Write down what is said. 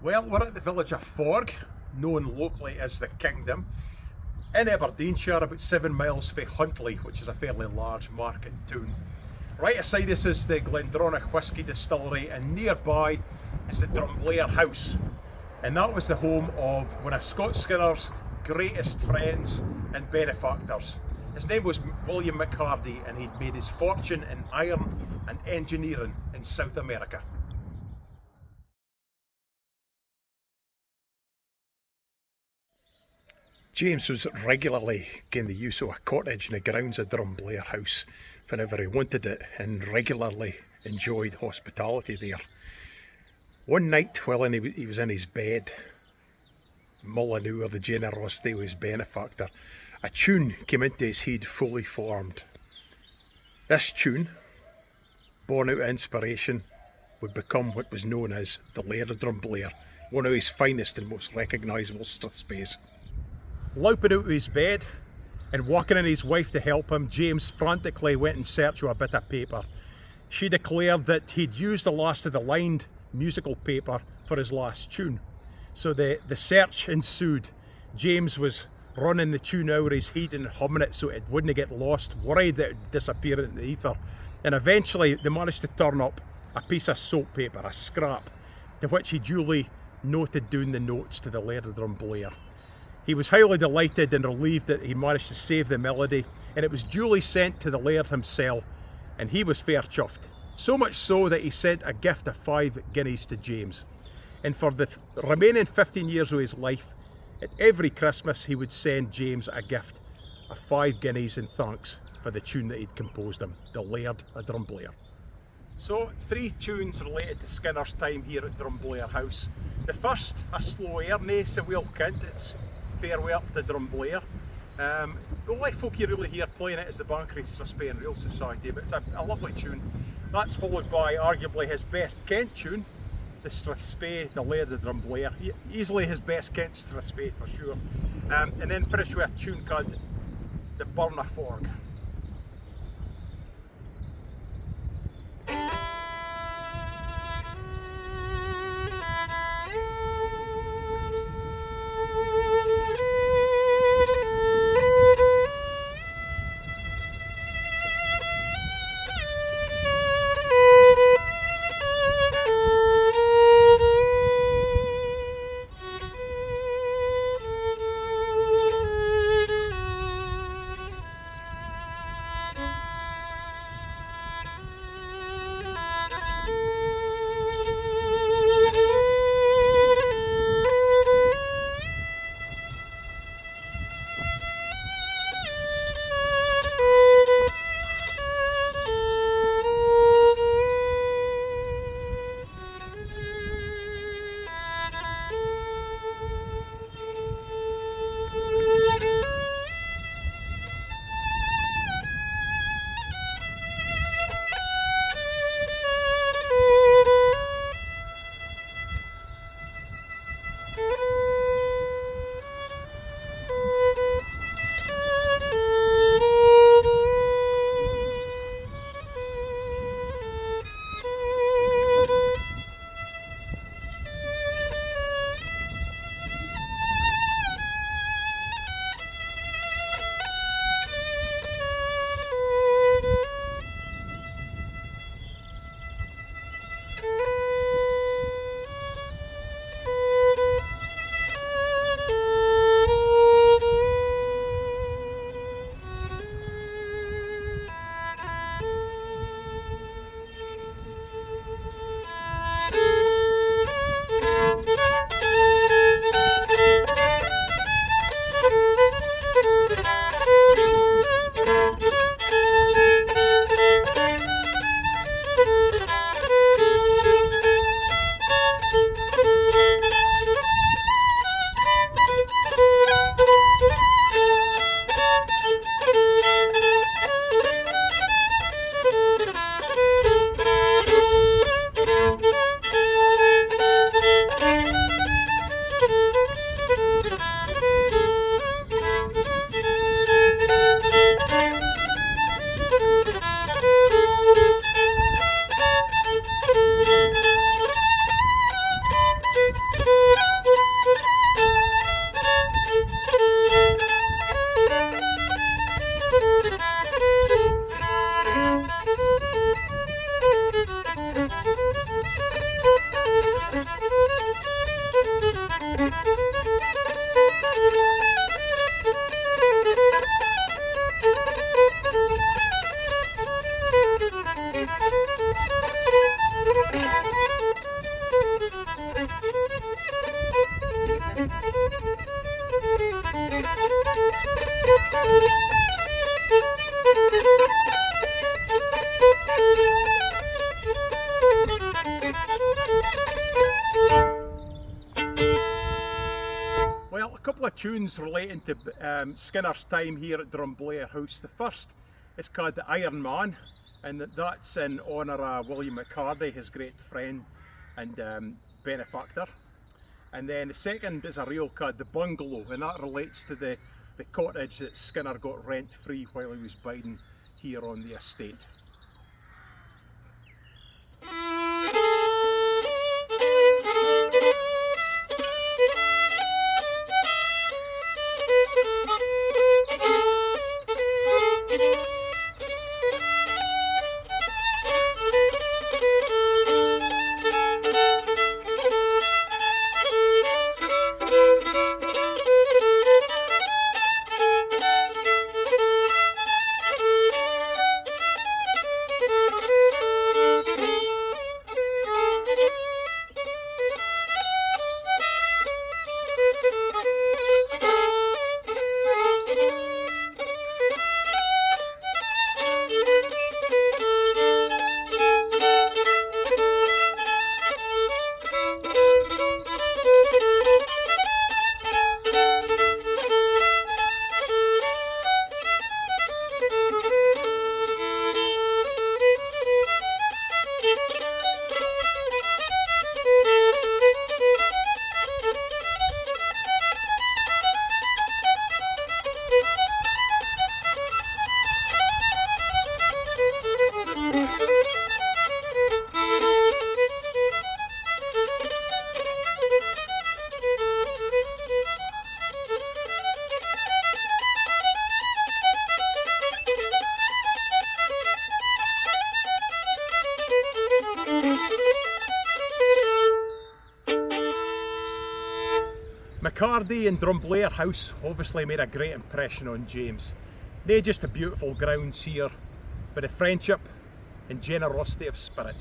Well, we're at the village of Forg, known locally as the Kingdom, in Aberdeenshire, about 7 miles from Huntly, which is a fairly large market town. Right aside us is the Glendronach Whisky Distillery, and nearby is the Drumblair house. And that was the home of one of Scott Skinner's greatest friends and benefactors. His name was William McHardy, and he'd made his fortune in iron and engineering in South America. James was regularly getting the use of a cottage in the grounds of Drumblair house whenever he wanted it, and regularly enjoyed hospitality there. One night while he was in his bed, mulling over the generosity of his benefactor, a tune came into his head fully formed. This tune, born out of inspiration, would become what was known as the Laird of Drumblair, one of his finest and most recognisable strathspeys. Louping out of his bed and walking in his wife to help him, James frantically went in search of a bit of paper. She declared that he'd used the last of the lined musical paper for his last tune. So the search ensued. James was running the tune out of his head and humming it so it wouldn't get lost, worried that it would disappear into the ether. And eventually they managed to turn up a piece of soap paper, a scrap, to which he duly noted down the notes to the Laird of Drumblair. He was highly delighted and relieved that he managed to save the melody, and it was duly sent to the Laird himself, and he was fair chuffed. So much so that he sent a gift of 5 guineas to James. And for the remaining 15 years of his life, at every Christmas he would send James a gift of 5 guineas in thanks for the tune that he'd composed him, the Laird of Drumblair. So 3 tunes related to Skinner's time here at Drumblair House. The first, a slow air, nae sa wheel kid, it's Farewell to Drumblair. The only folk you really hear playing it is the Banchory Strathspey Rail Society, but it's a lovely tune. That's followed by arguably his best Kent tune, the Strathspey, the Laird of Drumblair. Easily his best Kent Strathspey for sure. And then finish with a tune called the Burn of Forg. Well, a couple of tunes relating to Skinner's time here at Drumblair House. The first is called The Iron Man, and that's in honour of William McCarthy, his great friend and benefactor. And then the second is a reel called The Bungalow, and that relates to the cottage that Skinner got rent free while he was biding here on the estate. McCarthy and Drumblair House obviously made a great impression on James. Not just the beautiful grounds here, but the friendship and generosity of spirit.